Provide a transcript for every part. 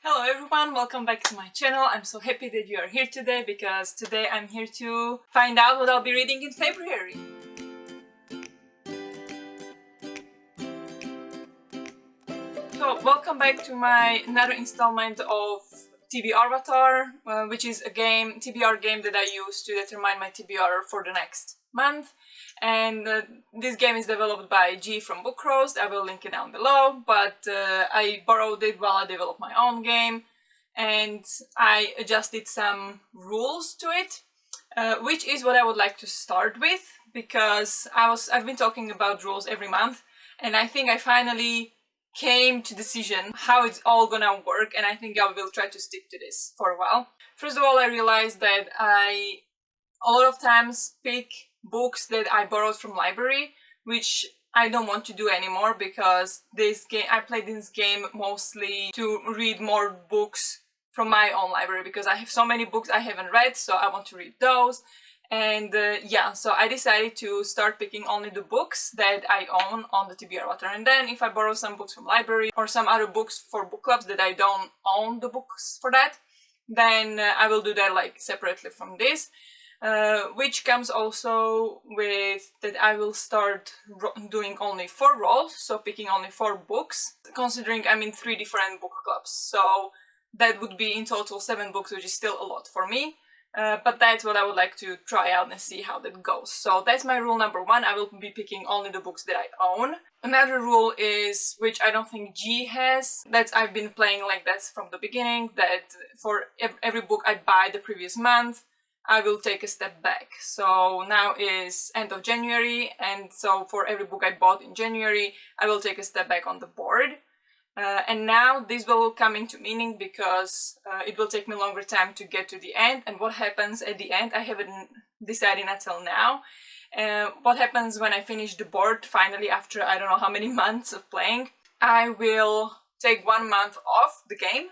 Hello everyone, welcome back to my channel. I'm so happy that you are here today because today I'm here to find out what I'll be reading in February. So welcome back to my another installment of TBRvatar, which is a game, TBR game that I use to determine my TBR for the next month. And this game is developed by G from bookworm. I will link it down below, but I borrowed it while I developed my own game, and I adjusted some rules to it, which is what I would like to start with, because I've been talking about rules every month, and I think I finally came to decision how it's all gonna work, and I think I will try to stick to this for a while. First of all, I realized that I a lot of times pick books that I borrowed from library, which I don't want to do anymore, because this game, I played this game mostly to read more books from my own library, because I have so many books I haven't read, so I want to read those. And yeah, so I decided to start picking only the books that I own on the TBRvatar, and then if I borrow some books from library or some other books for book clubs that I don't own the books for that, then I will do that like separately from this. Which comes also with that I will start doing only 4 rolls, so picking only 4 books, considering I'm in 3 different book clubs, so that would be in total 7 books, which is still a lot for me, but that's what I would like to try out and see how that goes. So that's my rule number 1, I will be picking only the books that I own. Another rule is, which I don't think G has, that I've been playing like that from the beginning, that for every book I buy the previous month, I will take a step back. So now is end of January, and so for every book I bought in January, I will take a step back on the board. And now this will come into meaning, because it will take me longer time to get to the end. And what happens at the end, I haven't decided until now. What happens when I finish the board finally, after I don't know how many months of playing, I will take 1 month off the game,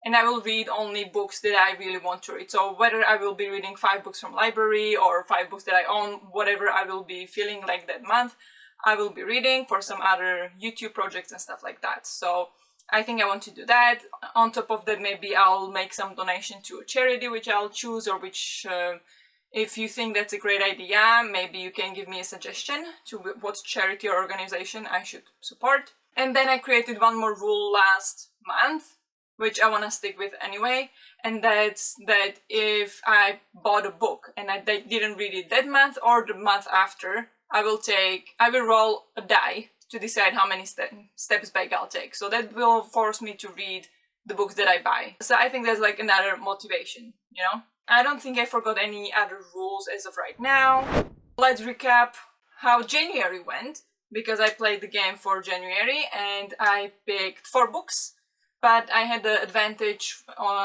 and I will read only books that I really want to read. So whether I will be reading 5 books from library or 5 books that I own, whatever I will be feeling like that month, I will be reading for some other YouTube projects and stuff like that. So I think I want to do that. On top of that, maybe I'll make some donation to a charity which I'll choose, or which, if you think that's a great idea, maybe you can give me a suggestion to what charity or organization I should support. And then I created one more rule last month, which I want to stick with anyway, and that's that if I bought a book and I didn't read it that month or the month after, I will roll a die to decide how many steps back I'll take. So that will force me to read the books that I buy. So I think that's like another motivation, you know? I don't think I forgot any other rules as of right now. Let's recap how January went, because I played the game for January and I picked 4 books. But I had the advantage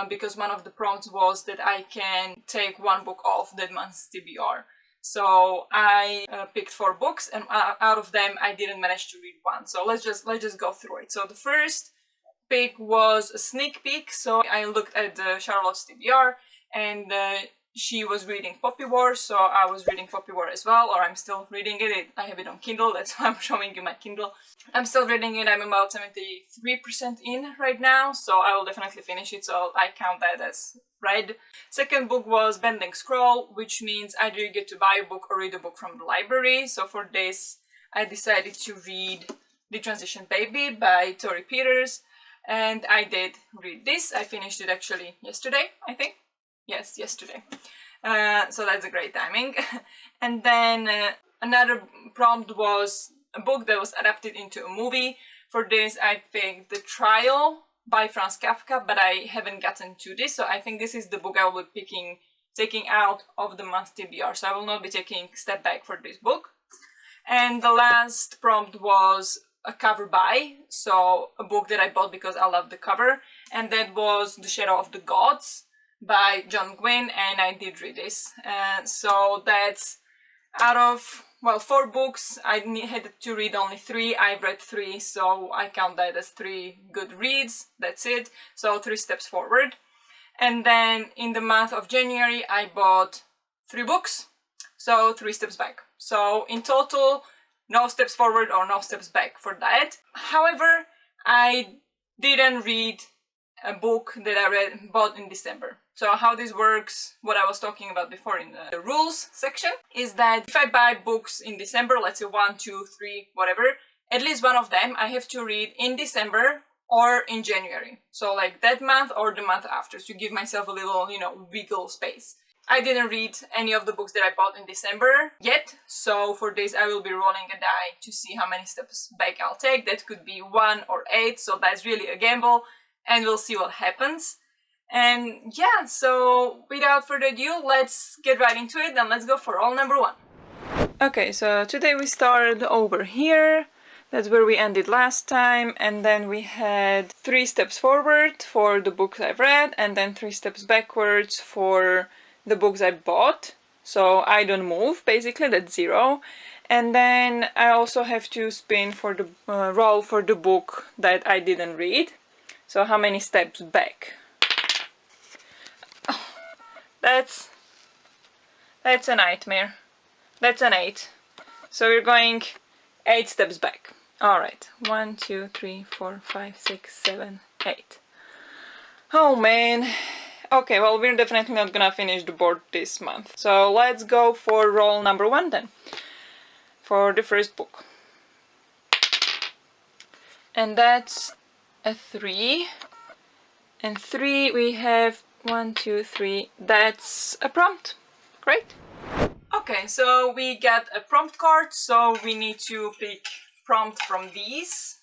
because one of the prompts was that I can take 1 book off that month's TBR. So I picked 4 books, and out of them I didn't manage to read 1. So let's just go through it. So the first pick was a sneak peek. So I looked at Charlotte's TBR, and she was reading Poppy War, so I was reading Poppy War as well, or I'm still reading it. I have it on Kindle, that's why I'm showing you my Kindle. I'm still reading it, I'm about 73% in right now, so I will definitely finish it, so I count that as read. Second book was Bending Scroll, which means either you get to buy a book or read a book from the library. So for this, I decided to read The Transition Baby by Tori Peters, and I did read this. I finished it actually yesterday, I think. Yes, yesterday. So that's a great timing. And then another prompt was a book that was adapted into a movie. For this, I picked The Trial by Franz Kafka, but I haven't gotten to this, so I think this is the book I will be taking out of the month TBR. So I will not be taking a step back for this book. And the last prompt was a cover by, so a book that I bought because I love the cover, and that was The Shadow of the Gods by John Gwynne, and I did read this. So that's out of, well, 4 books, I had to read only 3, I've read 3, so I count that as 3 good reads, that's it, so 3 steps forward. And then in the month of January, I bought 3 books, so 3 steps back. So in total, no steps forward or no steps back for that. However, I didn't read a book that I bought in December. So how this works, what I was talking about before in the rules section, is that if I buy books in December, let's say 1, 2, 3, whatever, at least one of them I have to read in December or in January. So like that month or the month after, to give myself a little, wiggle space. I didn't read any of the books that I bought in December yet, so for this I will be rolling a die to see how many steps back I'll take. That could be 1 or 8, so that's really a gamble, and we'll see what happens. And yeah, so without further ado, let's get right into it and let's go for roll number 1. Okay, so today we started over here. That's where we ended last time, and then we had 3 steps forward for the books I've read, and then 3 steps backwards for the books I bought. So I don't move, basically, that's 0. And then I also have to spin for the roll for the book that I didn't read. So how many steps back? Oh, that's a nightmare. That's an 8. So we're going 8 steps back. Alright, 1, 2, 3, 4, 5, 6, 7, 8. Oh man. Okay, well, we're definitely not gonna finish the board this month. So let's go for roll number 1 then, for the first book. And that's a 3. And 3 we have 1, 2, 3. That's a prompt. Great. Okay, so we got a prompt card, so we need to pick prompt from these.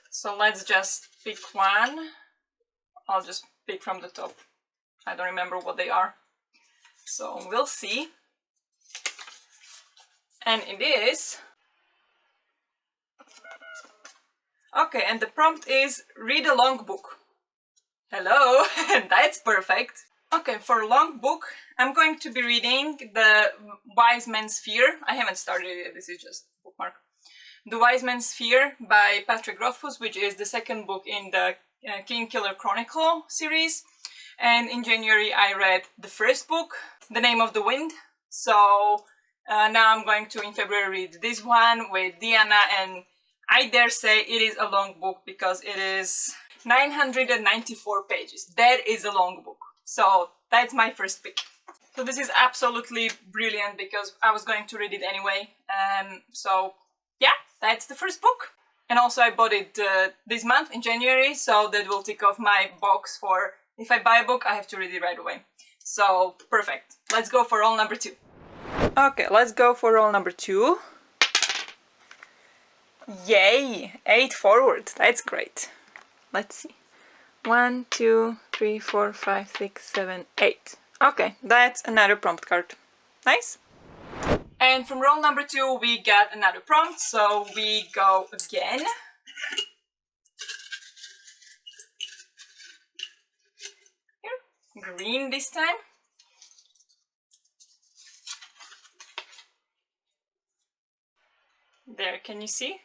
So let's just pick one. I'll just pick from the top. I don't remember what they are. So we'll see. And it is... Okay, and the prompt is read a long book. Hello, that's perfect. Okay, for a long book, I'm going to be reading The Wise Man's Fear. I haven't started it, this is just a bookmark. The Wise Man's Fear by Patrick Rothfuss, which is the second book in the Kingkiller Chronicle series. And in January I read the first book, The Name of the Wind. So now I'm going to, in February, read this one with Diana, and I dare say it is a long book because it is 994 pages. That is a long book. So that's my first pick. So this is absolutely brilliant because I was going to read it anyway. So yeah, that's the first book. And also I bought it this month in January, so that will tick off my box for if I buy a book, I have to read it right away. So perfect. Let's go for roll number 2. Okay, let's go for roll number 2. Yay! 8 forward. That's great. Let's see. 1, 2, 3, 4, 5, 6, 7, 8. Okay, that's another prompt card. Nice. And from roll number 2 we got another prompt, so we go again. Here, green this time. There, can you see?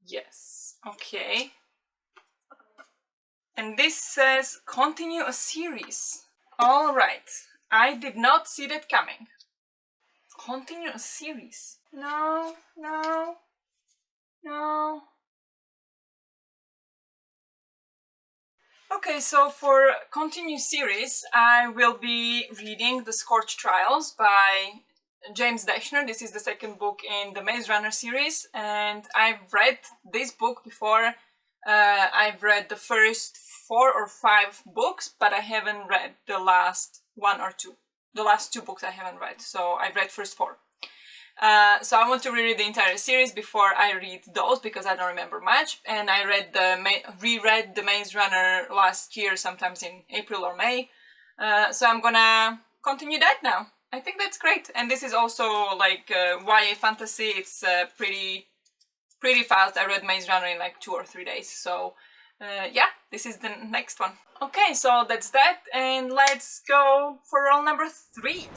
Yes, okay. And this says continue a series. Alright, I did not see that coming. Continue a series. No, no, no. Okay, so for continue series, I will be reading The Scorched Trials by James Dashner. This is the second book in the Maze Runner series, and I've read this book before. I've read the first 4 or 5 books, but I haven't read the last 1 or 2. The last 2 books I haven't read, so I've read first 4. So I want to reread the entire series before I read those because I don't remember much. And I reread the Maze Runner last year, sometimes in April or May. So I'm gonna continue that now. I think that's great. And this is also like YA fantasy. It's pretty fast. I read Maze Runner in like 2 or 3 days. So yeah, this is the next one. Okay, so that's that. And let's go for roll number 3.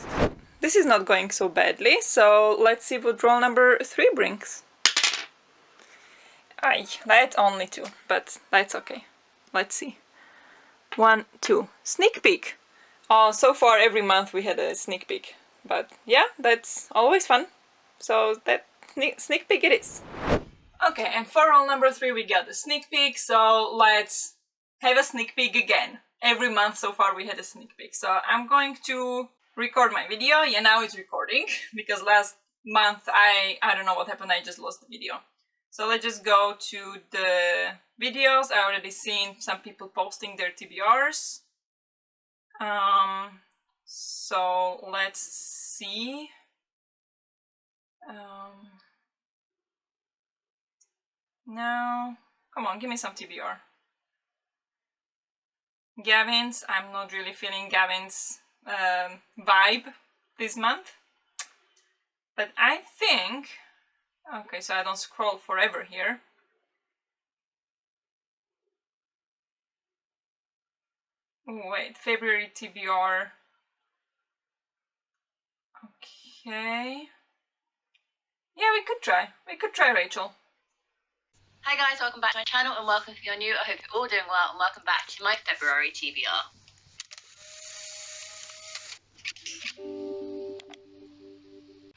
This is not going so badly, so let's see what roll number 3 brings. Aye, that's only 2, but that's okay. Let's see. 1, 2. Sneak peek! Oh, so far every month we had a sneak peek. But yeah, that's always fun. So that sneak peek it is. Okay, and for roll number 3 we got the sneak peek, so let's have a sneak peek again. Every month so far we had a sneak peek. So I'm going to record my video. Yeah, now it's recording because last month I don't know what happened, I just lost the video. So let's just go to the videos. I already seen some people posting their TBRs. So let's see. No, come on, give me some TBR. Gavin's, I'm not really feeling Gavin's vibe this month. But I think, okay, so I don't scroll forever here. Wait, February TBR. Okay. Yeah, we could try. We could try Rachel. Hi guys, welcome back to my channel and welcome if you're new. I hope you're all doing well and welcome back to my February TBR.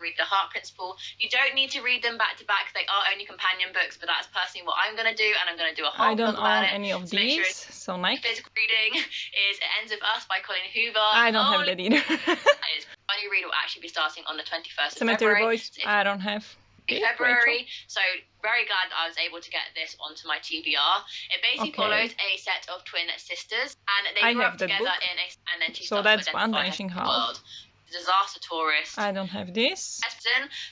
Read The Heart Principle. You don't need to read them back to back. They are only companion books, but that's personally what I'm going to do, and I'm going to do a whole blog about it. I don't own any of these, so nice. Physical reading is It Ends With Us by Colin Hoover. I don't have that either. My new read will actually be starting on the 21st of Cemetery February. Boys, I don't have. February, so very glad that I was able to get this onto my TBR. It basically follows a set of twin sisters, and they grew up together and then she starts to identify Vanishing the world. Disaster tourist. I don't have this.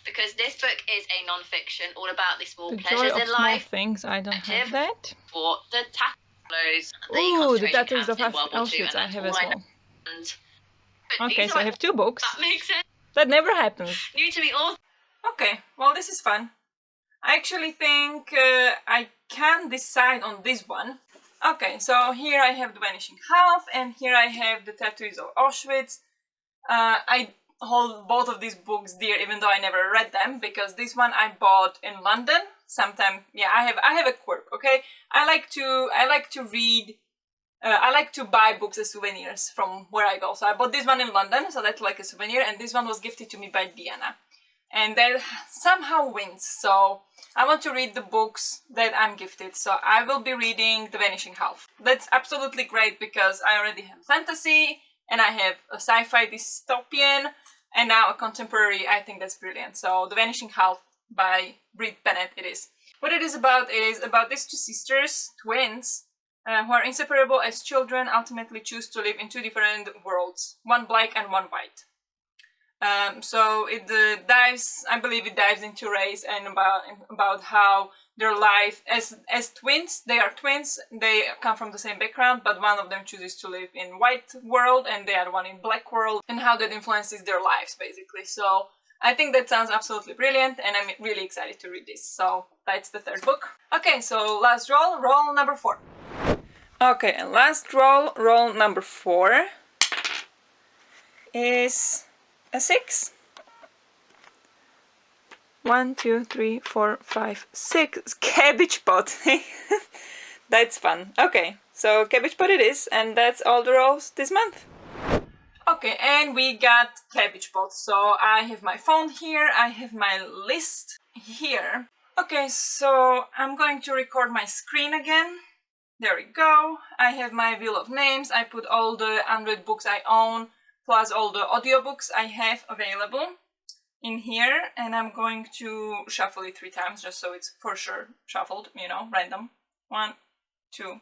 Because this book is a non-fiction, all about the small Joy pleasures of in small life. things. I don't have that. For the tattoos. Ooh, the tattoos of Auschwitz. I have as well. Okay, so I have 2 books. That makes sense. That never happens. New to me all. Okay, well this is fun. I actually think I can decide on this one. Okay, so here I have The Vanishing Half, and here I have The Tattoos of Auschwitz. I hold both of these books dear, even though I never read them, because this one I bought in London sometime. Yeah, I have a quirk. Okay, I like to read. I like to buy books as souvenirs from where I go. So I bought this one in London, so that's like a souvenir, and this one was gifted to me by Diana. And that somehow wins. So I want to read the books that I'm gifted. So I will be reading The Vanishing Half. That's absolutely great because I already have fantasy, and I have a sci-fi dystopian, and now a contemporary. I think that's brilliant. So The Vanishing Half by Brit Bennett it is. What it is about these 2 sisters, twins, who are inseparable as children, ultimately choose to live in 2 different worlds, one black and one white. So it dives, I believe it dives into race and about how their life as twins. They are twins, they come from the same background, but one of them chooses to live in white world and the other one in black world, and how that influences their lives basically. So I think that sounds absolutely brilliant, and I'm really excited to read this. So that's the 3rd book. Okay, so last roll number 4. Okay, and last roll number 4 is a 6. 1, 2, 3, 4, 5, 6. Cabbage pot. That's fun. Okay, so cabbage pot it is, and that's all the rolls this month. Okay, and we got cabbage pot. So I have my phone here, I have my list here. Okay, so I'm going to record my screen again. There we go. I have my wheel of names. I put all the unread books I own, plus all the audiobooks I have available in here, and I'm going to shuffle it 3 times just so it's for sure shuffled, you know, random. 1, 2,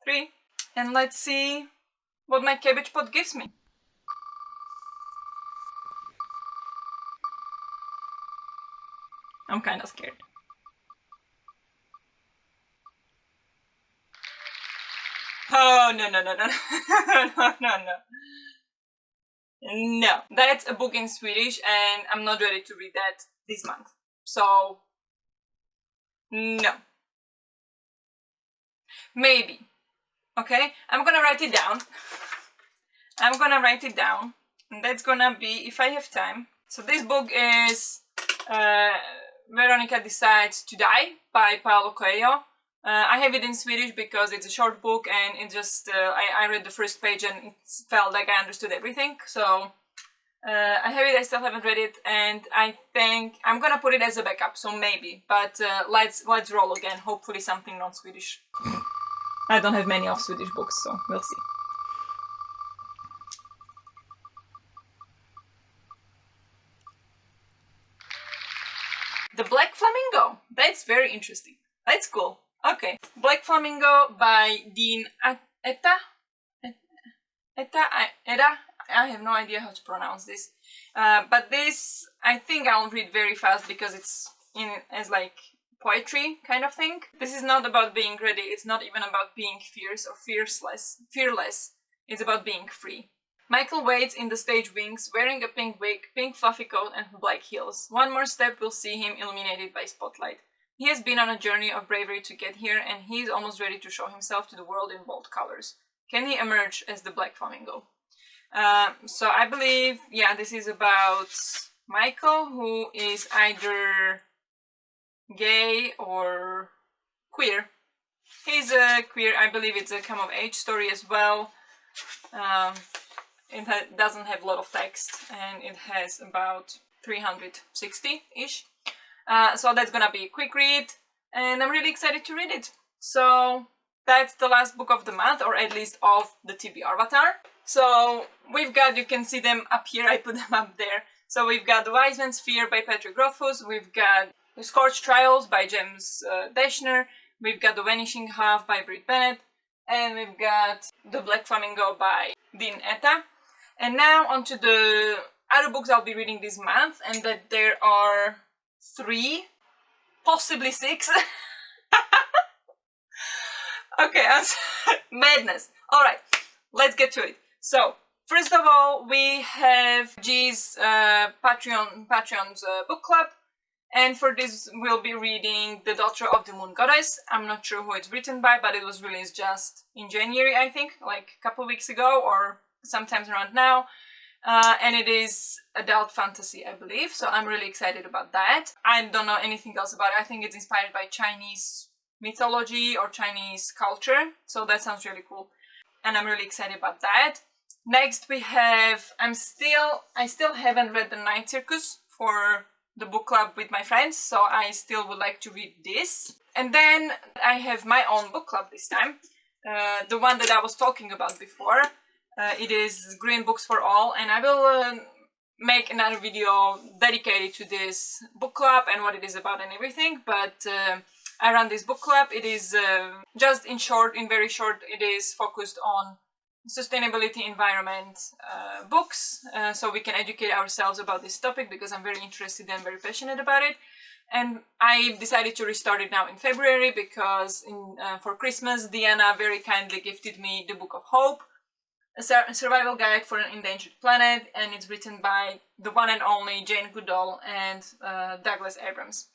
3, and let's see what my cabbage pot gives me. I'm kind of scared. Oh, no. No, that's a book in Swedish, and I'm not ready to read that this month. So, no. Maybe. Okay, I'm gonna write it down. And that's gonna be, if I have time. So this book is Veronica Decides to Die by Paulo Coelho. I have it in Swedish because it's a short book, and it just I read the first page and it felt like I understood everything. So I have it, I still haven't read it, and I think I'm gonna put it as a backup, so maybe. But let's roll again, hopefully something non-Swedish. I don't have many of Swedish books, so we'll see. The Black Flamingo! That's very interesting. That's cool. Okay. Black Flamingo by Dean Etta? I have no idea how to pronounce this. But this, I think I'll read very fast because it's as like poetry kind of thing. This is not about being ready. It's not even about being fierce or fearless. It's about being free. Michael waits in the stage wings, wearing a pink wig, pink fluffy coat and black heels. One more step will see him illuminated by spotlight. He has been on a journey of bravery to get here, and he is almost ready to show himself to the world in bold colors. Can he emerge as the Black Flamingo? So I believe, yeah, this is about Michael, who is either gay or queer. He's a queer, I believe it's a come-of-age story as well. It doesn't have a lot of text, and it has about 360-ish. So that's gonna be a quick read, and I'm really excited to read it. So that's the last book of the month, or at least of the TBRvatar. So we've got, you can see them up here, I put them up there. So we've got The Wise Man's Fear by Patrick Rothfuss, we've got The Scorched Trials by James Dashner, we've got The Vanishing Half by Brit Bennett, and we've got The Black Flamingo by Dean Etta. And now onto the other books I'll be reading this month, and that there are 3, possibly 6. Okay, madness. Alright, let's get to it. So, first of all, we have G's Patreon's book club, and for this we'll be reading The Daughter of the Moon Goddess. I'm not sure who it's written by, but it was released just in January, I think, like a couple weeks ago, or sometimes around now. And it is adult fantasy, I believe, so I'm really excited about that. I don't know anything else about it. I think it's inspired by Chinese mythology or Chinese culture, so that sounds really cool, and I'm really excited about that. Next we have, I still haven't read The Night Circus for the book club with my friends, so I still would like to read this. And then I have my own book club this time, the one that I was talking about before. It is Green Books for All, and I will make another video dedicated to this book club and what it is about and everything, but I run this book club. It is just in very short, it is focused on sustainability, environment books, so we can educate ourselves about this topic because I'm very interested and very passionate about it. And I decided to restart it now in February because for Christmas, Diana very kindly gifted me the Book of Hope, a survival guide for an endangered planet, and it's written by the one and only Jane Goodall and Douglas Abrams.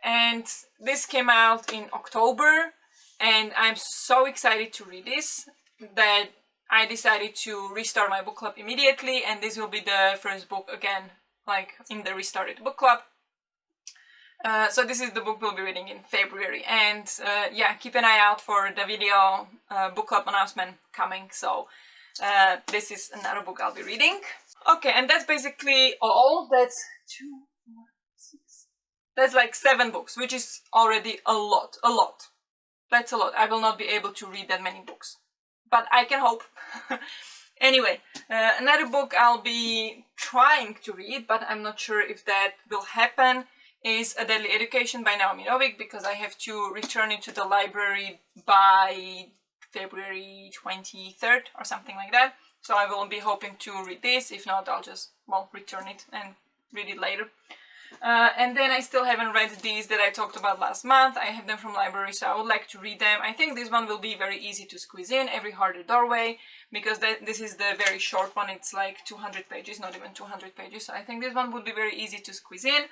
And this came out in October, and I'm so excited to read this that I decided to restart my book club immediately, and this will be the first book again, like in the restarted book club. So this is the book we'll be reading in February, and yeah, keep an eye out for the video book club announcement coming. So this is another book I'll be reading. Okay, and that's basically all. That's 2, 4, 6. That's like 7 books, which is already a lot. That's a lot. I will not be able to read that many books, but I can hope. Anyway, another book I'll be trying to read, but I'm not sure if that will happen, is A Deadly Education by Naomi Novik, because I have to return it to the library by February 23rd or something like that. So I will be hoping to read this. If not, I'll just, well, return it and read it later. And then I still haven't read these that I talked about last month. I have them from library, so I would like to read them. I think this one will be very easy to squeeze in, Every Heart a Doorway, because this is the very short one. It's like 200 pages, not even 200 pages. So I think this one would be very easy to squeeze in.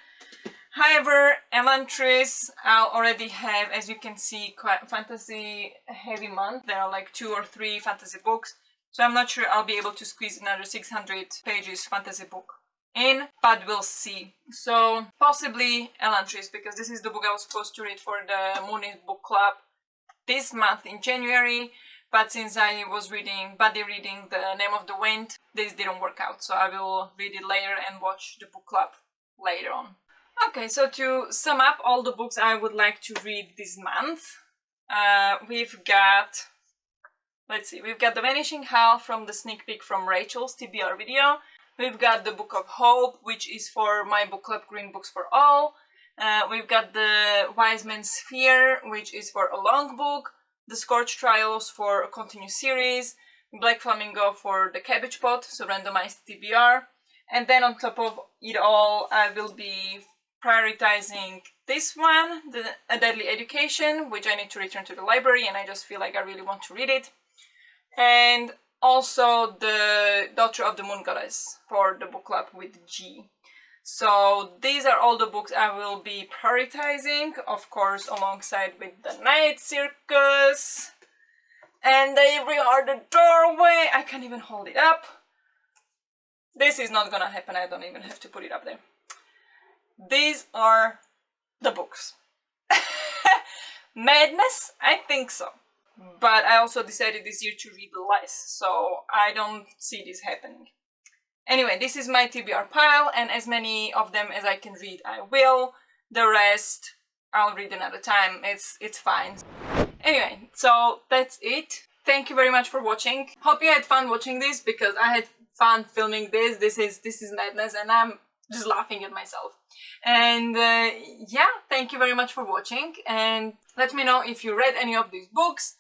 However, Elantris, I'll already have, as you can see, quite fantasy heavy month. There are like 2 or 3 fantasy books. So I'm not sure I'll be able to squeeze another 600 pages fantasy book in, but we'll see. So possibly Elantris, because this is the book I was supposed to read for the Moonies book club this month in January, but since I was badly reading The Name of the Wind, this didn't work out, so I will read it later and watch the book club later on. Okay, so to sum up all the books I would like to read this month, we've got The Vanishing Hal from the sneak peek from Rachel's TBR video. We've got The Book of Hope, which is for my book club Green Books for All. We've got The Wise Man's Fear, which is for a long book. The Scorch Trials for a continuous series. Black Flamingo for the Cabbage Pot, so randomized TBR. And then on top of it all, I will be prioritizing this one, A Deadly Education, which I need to return to the library and I just feel like I really want to read it. And also The Daughter of the Moon Goddess for the book club with G. So these are all the books I will be prioritizing, of course, alongside with The Night Circus. And they are the doorway. I can't even hold it up. This is not gonna happen. I don't even have to put it up there. These are the books. Madness? I think so. But I also decided this year to read less, so I don't see this happening. Anyway, this is my TBR pile, and as many of them as I can read, I will. The rest, I'll read another time. It's fine. Anyway, so that's it. Thank you very much for watching. Hope you had fun watching this, because I had fun filming this. This is madness, and I'm just laughing at myself. And yeah, thank you very much for watching, and let me know if you read any of these books,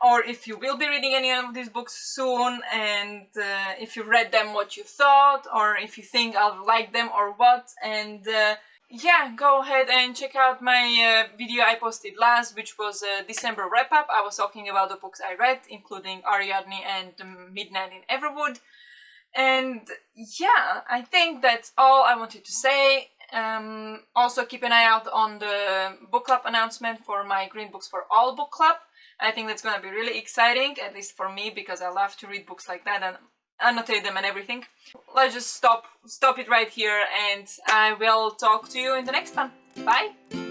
or if you will be reading any of these books soon, and if you read them, what you thought, or if you think I'll like them or what. And yeah, go ahead and check out my video I posted last, which was a December wrap-up. I was talking about the books I read, including Ariadne and The Midnight in Everwood. And yeah, I think that's all I wanted to say. Also keep an eye out on the book club announcement for my Green Books for All book club. I think that's gonna be really exciting, at least for me, because I love to read books like that and annotate them and everything. Let's just stop it right here, and I will talk to you in the next one. Bye!